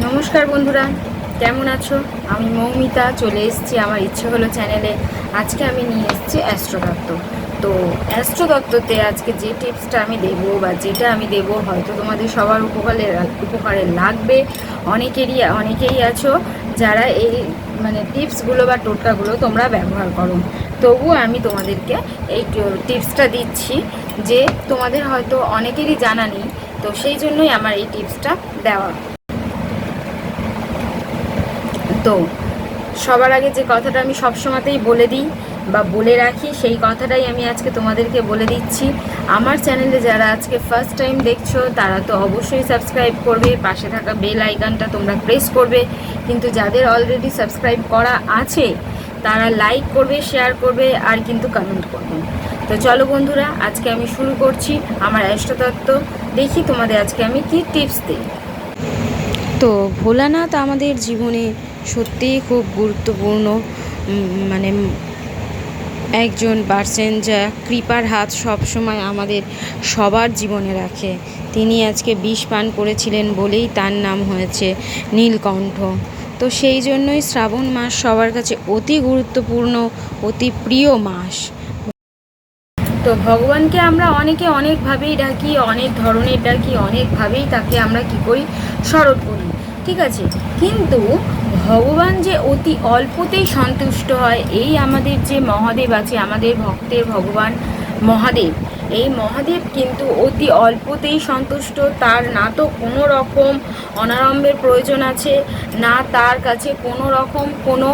নমস্কার বন্ধুরা, কেমন আছো? আমি মৌমিতা চলে এসেছি আমার ইচ্ছে হলো চ্যানেলে। আজকে আমি নিয়ে এসেছি অ্যাস্ট্রোতত্ত্ব। তো অ্যাস্ট্রোতত্ত্বতে আজকে যে টিপসটা আমি দেবো বা যেটা আমি দেবো হয়তো তোমাদের সবার উপকারে লাগবে। অনেকেই আছো যারা এই টিপসগুলো বা টোটকাগুলো তোমরা ব্যবহার করো। তবুও আমি তোমাদেরকে এই টিপসটা দিচ্ছি যে তোমাদের হয়তো অনেকেরই জানা নেই, তো সেই জন্যই আমার এই টিপসটা দেওয়া। তো সবার আগে যে কথাটা আমি সবসময়তেই বলে দিই বা বলে রাখি, সেই কথাটাই আমি আজকে তোমাদেরকে বলে দিচ্ছি। আমার চ্যানেলে যারা আজকে ফার্স্ট টাইম দেখছো তারা তো অবশ্যই সাবস্ক্রাইব করবে, পাশে থাকা বেল আইকনটা তোমরা প্রেস করবে। কিন্তু যাদের অলরেডি সাবস্ক্রাইব করা আছে তারা লাইক করবে, শেয়ার করবে আর কিন্তু কমেন্ট করবে। তো চলো বন্ধুরা, আজকে আমি শুরু করছি আমার অ্যাস্ট্রোতত্ত্ব। দেখি তোমাদের আজকে আমি কি টিপস দিই। তো ভোলানাথ আমাদের জীবনে সত্যিই খুব গুরুত্বপূর্ণ একজন পার্সন, যা কৃপার হাত সবসময় আমাদের সবার জীবনে রাখে। তিনি আজকে বিষ পান করেছিলেন বলেই তার নাম হয়েছে নীলকণ্ঠ। তো সেই জন্যই শ্রাবণ মাস সবার কাছে অতি গুরুত্বপূর্ণ, অতি প্রিয় মাস। তো ভগবানকে আমরা অনেকে অনেকভাবেই ডাকি, অনেক ধরনের ডাকি, অনেকভাবেই তাকে আমরা কী করি, স্মরণ করি, ঠিক আছে। কিন্তু ভগবান যে অতি অল্পতেই সন্তুষ্ট হয়, এই আমাদের যে মহাদেব আছে, আমাদের ভক্তের ভগবান মহাদেব, এই মহাদেব কিন্তু অতি অল্পতেই সন্তুষ্ট। তার না তো কোনো রকম অনারম্ভের প্রয়োজন আছে, না তার কাছে কোনো রকম কোনো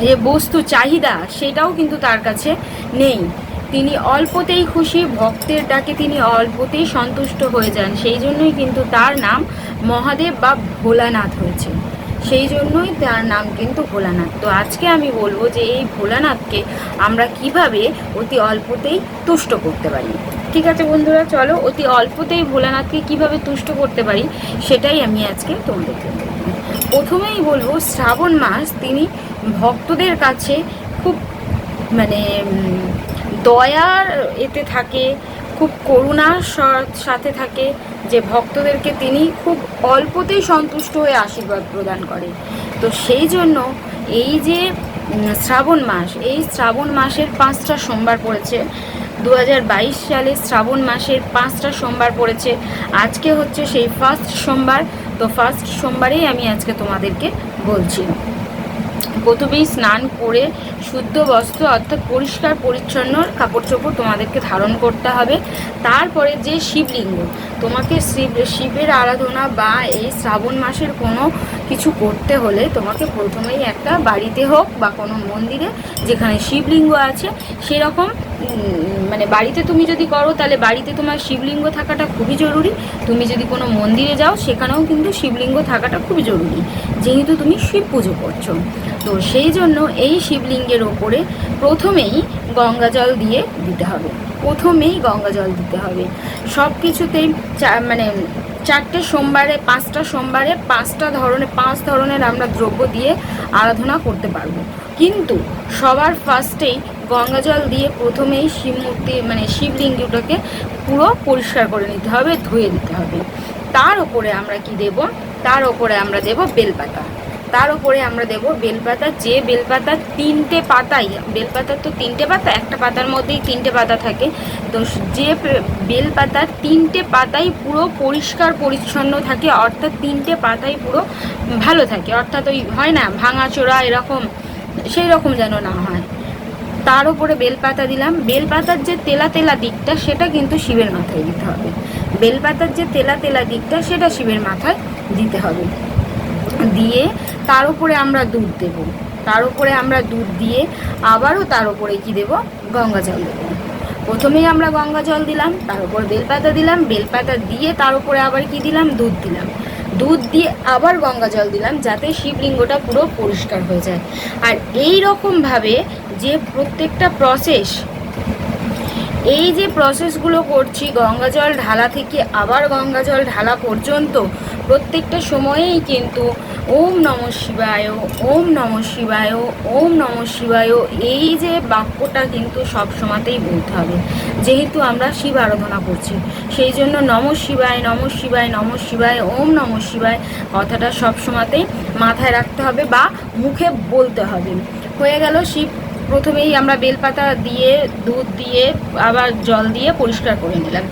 যে বস্তু চাহিদা সেটাও কিন্তু তার কাছে নেই। তিনি অল্পতেই খুশি, ভক্তের ডাকে তিনি অল্পতেই সন্তুষ্ট হয়ে যান। সেই জন্যই কিন্তু তার নাম মহাদেব বা ভোলানাথ হয়েছে, সেই জন্যই তার নাম কিন্তু ভোলানাথ। তো আজকে আমি বলবো যে এই ভোলানাথকে আমরা কিভাবে অতি অল্পতেই তুষ্ট করতে পারি। ঠিক আছে বন্ধুরা, চলো অতি অল্পতেই ভোলানাথকে কিভাবে তুষ্ট করতে পারি সেটাই আমি আজকে তোমাদেরকে বলবো। প্রথমেই বলবো, শ্রাবণ মাস তিনি ভক্তদের কাছে খুব দয়ার এতে থাকে, খুব করুণার সাথে থাকে, যে ভক্তদেরকে তিনি খুব অল্পতেই সন্তুষ্ট হয়ে আশীর্বাদ প্রদান করে। তো সেই জন্য এই যে শ্রাবণ মাস, এই শ্রাবণ মাসের 5টা সোমবার পড়েছে। 2022 সালে শ্রাবণ মাসের 5টা সোমবার পড়েছে। আজকে হচ্ছে সেই ফার্স্ট সোমবার। তো ফার্স্ট সোমবারেই আমি আজকে তোমাদেরকে বলছি। প্রথমেই স্নান করে শুদ্ধ বস্ত্র অর্থাৎ পরিষ্কার পরিচ্ছন্ন কাপড় চোপড় তোমাদেরকে ধারণ করতে হবে। তারপরে যে শিবলিঙ্গ, তোমাকে শিবের আরাধনা বা এই শ্রাবণ মাসের কোনো কিছু করতে হলে তোমাকে প্রথমেই একটা বাড়িতে হোক বা কোনো মন্দিরে যেখানে শিবলিঙ্গ আছে সেরকম বাড়িতে তুমি যদি করো তাহলে বাড়িতে তোমার শিবলিঙ্গ থাকাটা খুবই জরুরি। তুমি যদি কোনো মন্দিরে যাও সেখানেও কিন্তু শিবলিঙ্গ থাকাটা খুবই জরুরি, যেহেতু তুমি শিব পুজো করছো। তো সেই জন্য এই শিবলিঙ্গের ওপরে প্রথমেই গঙ্গা জল দিয়ে দিতে হবে। সব কিছুতেই 4টে সোমবারে 5টা সোমবারে 5 ধরনের আমরা দ্রব্য দিয়ে আরাধনা করতে পারবো। কিন্তু সবার ফার্স্টেই গঙ্গা জল দিয়ে প্রথমেই শিবলিঙ্গটাকে পুরো পরিষ্কার করে নিতে হবে, ধুয়ে দিতে হবে। তার ওপরে আমরা কি দেব? তার ওপরে আমরা দেব বেলপাতা। যে বেলপাতার 3টে পাতাই, বেলপাতার তো 3টে পাতা, একটা পাতার মধ্যেই 3টে পাতা থাকে। তো যে বেলপাতার 3টে পাতাই পুরো পরিষ্কার পরিচ্ছন্ন থাকে, অর্থাৎ 3টে পাতাই পুরো ভালো থাকে, অর্থাৎ ওই হয় না ভাঙাচোরা এরকম, সেই রকম যেন না হয়। তার উপরে বেলপাতা দিলাম। বেলপাতার যে তেলা তেলা দিকটা সেটা কিন্তু শিবের মাথায় দিতে হবে। শিবের মাথায় দিতে হবে। দিয়ে তার উপরে আমরা দুধ দেব। দুধ দিয়ে আবারও তার উপরে কি দেব? গঙ্গা জল দেব। প্রথমেই আমরা গঙ্গা জল দিলাম, তার উপর বেলপাতা দিলাম, বেলপাতা দিয়ে তার উপরে আবার কি দিলাম? দুধ দিলাম। দুধ দিয়ে আবার গঙ্গা জল দিলাম, যাতে শিবলিঙ্গটা পুরো পরিষ্কার হয়ে যায়। আর এই রকমভাবে যে প্রত্যেকটা এই যে প্রসেসগুলো করছি, গঙ্গা জল ঢালা থেকে আবার গঙ্গা জল ঢালা পর্যন্ত প্রত্যেকটা সময়েই কিন্তু ওম নমঃ শিবায়, ওম নমঃ শিবায়, ওম নমঃ শিবায়, এই যে বাক্যটা কিন্তু সব সময়তেই বলতে হবে, যেহেতু আমরা শিব আরাধনা করছি, সেই জন্য নমঃ শিবায় নমঃ শিবায় নমঃ শিবায় ওম নমঃ শিবায় কথাটা সবসময়তেই মাথায় রাখতে হবে বা মুখে বলতে হবে। হয়ে গেল শিব, প্রথমেই আমরা বেলপাতা দিয়ে দুধ দিয়ে আবার জল দিয়ে পরিষ্কার করে নিলাম।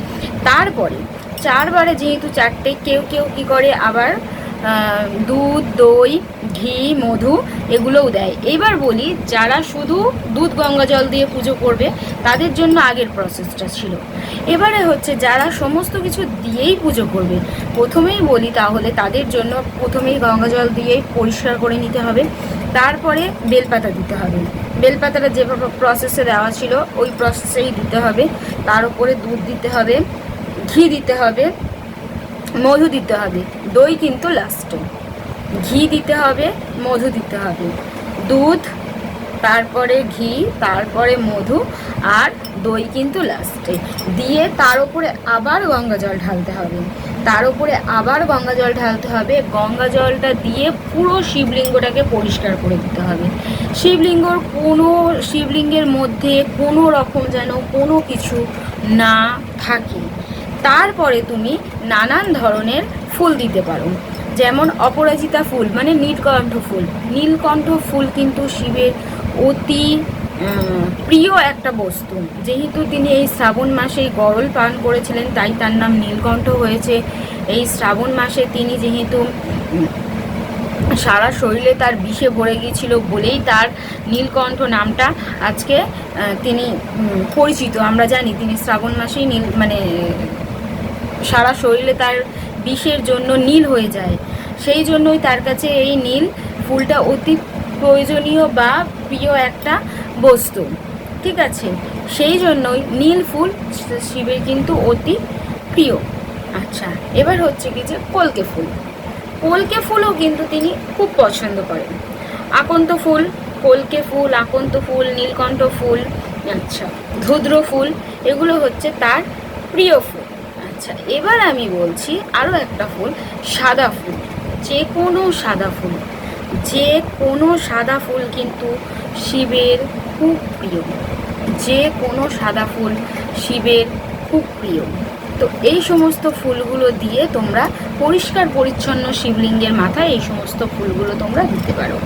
তারপরে 4 বারে, যেহেতু 4টে, কেউ কেউ কী করে আবার দুধ, দই, ঘি, মধু এগুলোও দেয়। এবার বলি, যারা শুধু দুধ গঙ্গা জল দিয়ে পুজো করবে তাদের জন্য আগের প্রসেসটা ছিল। এবারে হচ্ছে যারা সমস্ত কিছু দিয়েই পুজো করবে, প্রথমেই বলি তাহলে তাদের জন্য প্রথমেই গঙ্গা জল দিয়েই পরিষ্কার করে নিতে হবে, তারপরে বেলপাতা দিতে হবে। বেলপাতাটা যেভাবে প্রসেসে দেওয়া ছিল ওই প্রসেসেই দিতে হবে। তার উপরে দুধ দিতে হবে, ঘি দিতে হবে, মধু দিতে হবে, দই কিন্তু লাস্টে। ঘি দিতে হবে, মধু দিতে হবে, দুধ, তারপরে ঘি, তারপরে মধু, আর দই কিন্তু লাস্টে দিয়ে তার উপরে আবার গঙ্গা জল ঢালতে হবে। তার উপরে আবার গঙ্গা জল ঢালতে হবে। গঙ্গা জলটা দিয়ে পুরো শিবলিঙ্গটাকে পরিষ্কার করে দিতে হবে। শিবলিঙ্গের মধ্যে কোনো রকম যেন কোনো কিছু না থাকে। তারপরে তুমি নানান ধরনের ফুল দিতে পারো, যেমন অপরাজিতা ফুল মানে নীলকণ্ঠ ফুল। নীলকণ্ঠ ফুল কিন্তু শিবের অতি প্রিয় একটা বস্তু। যেহেতু তিনি এই শ্রাবণ মাসেই গরল পান করেছিলেন, তাই তার নাম নীলকণ্ঠ হয়েছে। এই শ্রাবণ মাসে তিনি যেহেতু সারা শরীরে তার বিষে ভরে গিয়েছিল বলেই তার নীলকণ্ঠ নামটা আজকে তিনি পরিচিত। আমরা জানি তিনি শ্রাবণ মাসেই সারা শরীরে তার বিষের জন্য নীল হয়ে যায়, সেই জন্যই তার কাছে এই নীল ফুলটা অতি প্রয়োজনীয় বা প্রিয় একটা বস্তু। ঠিক আছে, সেই জন্যই নীল ফুল শিবের কিন্তু অতি প্রিয়। আচ্ছা, এবার হচ্ছে কি যে কলকে ফুল। কলকে ফুলও কিন্তু তিনি খুব পছন্দ করেন। আকন্ত ফুল, কলকে ফুল, আকন্ত ফুল, নীলকণ্ঠ ফুল, আচ্ছা ধুদ্র ফুল, এগুলো হচ্ছে তার প্রিয় ফুল। আচ্ছা, এবার আমি বলছি আরও একটা ফুল, সাদা ফুল। যে কোনো সাদা ফুল, যে কোনো সাদা ফুল কিন্তু শিবের খুব প্রিয়। যে কোনো সাদা ফুল শিবের খুব প্রিয়। তো এই সমস্ত ফুলগুলো দিয়ে তোমরা পরিষ্কার পরিচ্ছন্ন শিবলিঙ্গের মাথায় এই সমস্ত ফুলগুলো তোমরা দিতে পারো।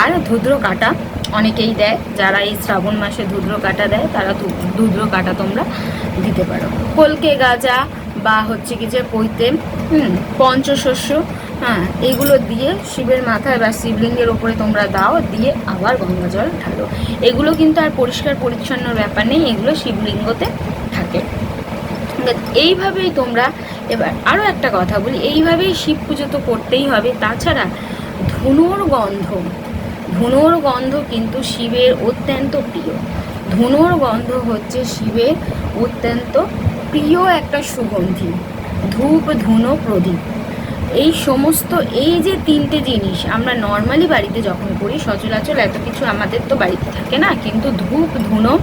আর ধুদ্র কাটা অনেকেই দেয়, যারা এই শ্রাবণ মাসে ধুদ্র কাটা দেয় তারা ধুদ্র কাটা তোমরা দিতে পারো। কলকে গাজা বা হচ্ছে কি যে পৈতে, পঞ্চশস্য, এগুলো দিয়ে শিবের মাথায় বা শিবলিঙ্গের ওপরে তোমরা দাও, দিয়ে আবার গঙ্গা জল ঢালো। এগুলো কিন্তু আর পরিষ্কার পরিচ্ছন্নর ব্যাপার নেই, এগুলো শিবলিঙ্গতে থাকে। এইভাবেই তোমরা, এবার আরও একটা কথা বলি, এইভাবেই শিব পুজো তো করতেই হবে। তাছাড়া ধুনোর গন্ধ কিন্তু শিবের অত্যন্ত প্রিয়। ধুনোর গন্ধ হচ্ছে শিবের অত্যন্ত প্রিয় একটা সুগন্ধি। ধূপ, ধুনো, প্রদীপ, এই সমস্ত, এই যে 3টে জিনিস আমরা নর্মালি বাড়িতে যখন করি, সচরাচর এত কিছু আমাদের তো বাড়িতে থাকে না, কিন্তু ধূপ, ধুনো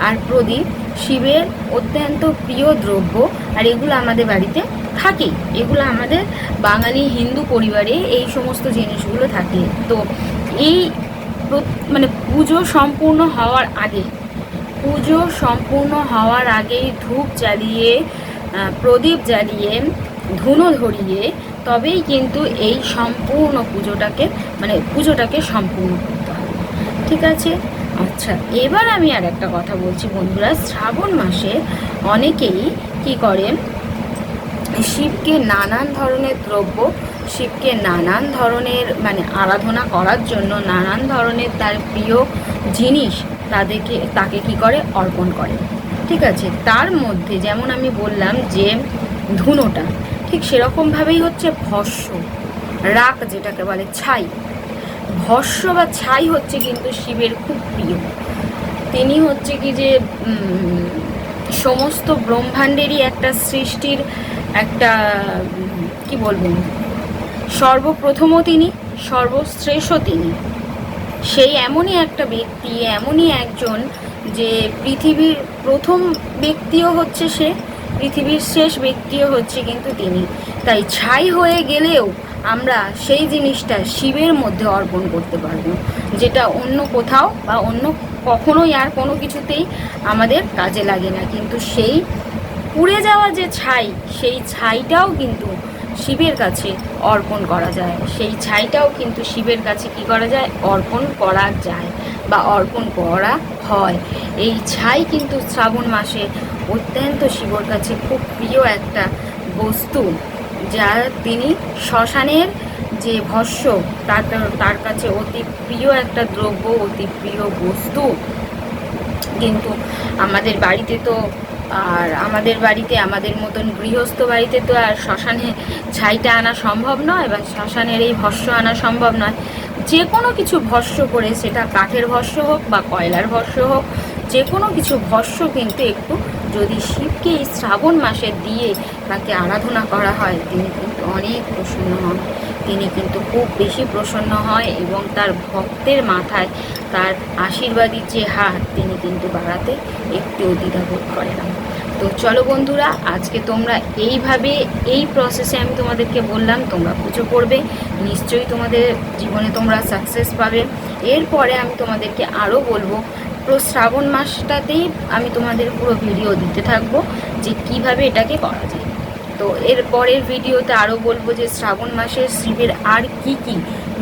আর প্রদীপ শিবের অত্যন্ত প্রিয় দ্রব্য, আর এগুলো আমাদের বাড়িতে থাকেই। এগুলো আমাদের বাঙালি হিন্দু পরিবারে এই সমস্ত জিনিসগুলো থাকে। তো এই পুজো সম্পূর্ণ হওয়ার আগেই ধূপ জ্বালিয়ে, প্রদীপ জ্বালিয়ে, ধুনো ধরিয়ে তবেই কিন্তু এই সম্পূর্ণ পুজোটাকে সম্পূর্ণ করতে হবে। ঠিক আছে? আচ্ছা, এবার আমি আর একটা কথা বলছি বন্ধুরা, শ্রাবণ মাসে অনেকেই কি করে, শিবকে নানান ধরনের দ্রব্য, শিবকে নানান ধরনের আরাধনা করার জন্য নানান ধরনের তার প্রিয় জিনিস তাকে কি করে, অর্পণ করে। ঠিক আছে, তার মধ্যে যেমন আমি বললাম যে ধুনোটা, ঠিক সেরকমভাবেই হচ্ছে ভস্য, রাখ যেটাকে বলে, ছাই। ভস্য বা ছাই হচ্ছে কিন্তু শিবের খুব প্রিয়। তিনি হচ্ছে কি যে সমস্ত ব্রহ্মাণ্ডেরই একটা সৃষ্টির একটা কি বলবো, সর্বপ্রথমও তিনি, সর্বশ্রেষ্ঠ তিনি। সেই এমনই একটা ব্যক্তি, এমনই একজন যে পৃথিবীর প্রথম ব্যক্তিও হচ্ছে সে, পৃথিবীর শেষ ব্যক্তিও হচ্ছে কিন্তু তিনি। তাই ছাই হয়ে গেলেও আমরা সেই জিনিসটা শিবের মধ্যে অর্পণ করতে পারবো, যেটা অন্য কোথাও বা অন্য কখনোই আর কোনো কিছুতেই আমাদের কাজে লাগে না। কিন্তু সেই পুড়ে যাওয়া যে ছাই, সেই ছাইটাও কিন্তু শিবের কাছে অর্পণ করা যায়, সেই ছাইটাও কিন্তু শিবের কাছে কি করা যায়, অর্পণ করা যায় বা অর্পণ করা হয়। এই ছাই কিন্তু শ্রাবণ মাসে অত্যন্ত শিবর কাছে খুব প্রিয় একটা বস্তু, যা তিনি শ্মশানের যে ভস্য তার কাছে অতি প্রিয় একটা দ্রব্য, অতি প্রিয় বস্তু। কিন্তু আমাদের বাড়িতে তো আমাদের মতন গৃহস্থ বাড়িতে তো আর শ্মশানে ছাইটা আনা সম্ভব নয় বা শ্মশানের এই ভস্য আনা সম্ভব নয়। যে কোনো কিছু ভস্য করে, সেটা কাঠের ভস্য হোক বা কয়লার ভস্য হোক, যে কোনো কিছু ভস্য কিন্তু একটু যদি শিবকে এই শ্রাবণ মাসে দিয়ে তাকে আরাধনা করা হয়, তিনি কিন্তু অনেক প্রসন্ন হন, তিনি কিন্তু খুব বেশি প্রসন্ন হয় এবং তার ভক্তের মাথায় তার আশীর্বাদী যে হাত, তিনি কিন্তু বাড়াতে একটু দ্বিধাবোধ করে না। তো চলো বন্ধুরা, আজকে তোমরা এইভাবে এই প্রসেসে আমি তোমাদেরকে বললাম, তোমরা পুজো করবে, নিশ্চয়ই তোমাদের জীবনে তোমরা সাকসেস পাবে। এরপরে আমি তোমাদেরকে আরও বলবো, শ্রাবণ মাসটাতেই আমি তোমাদের পুরো ভিডিও দিতে থাকবো যে কিভাবে এটাকে করা যায়। তো এর পরের ভিডিওতে আরও বলবো যে শ্রাবণ মাসে শিবের আর কি কি,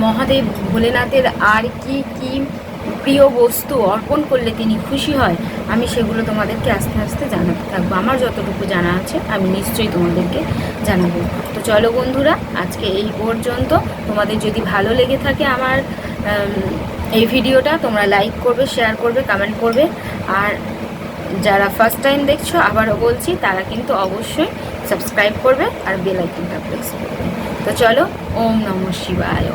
মহাদেব ভোলেনাথের আর কি কি প্রিয় বস্তু অর্পণ করলে তিনি খুশি হয়, আমি সেগুলো তোমাদেরকে আস্তে আস্তে জানাতে থাকবো। আমার যতটুকু জানা আছে আমি নিশ্চয়ই তোমাদেরকে জানাবো। তো চলো বন্ধুরা, আজকে এই পর্যন্ত। তোমাদের যদি ভালো লেগে থাকে আমার এই ভিডিওটা, তোমরা লাইক করবে, শেয়ার করবে, কমেন্ট করবে। আর যারা ফার্স্ট টাইম দেখছো, আবারও বলছি, তারা কিন্তু অবশ্যই সাবস্ক্রাইব করবে আর বেল আইকনটা প্রেস করবে। তো চলো, ওম নমঃ শিবায়।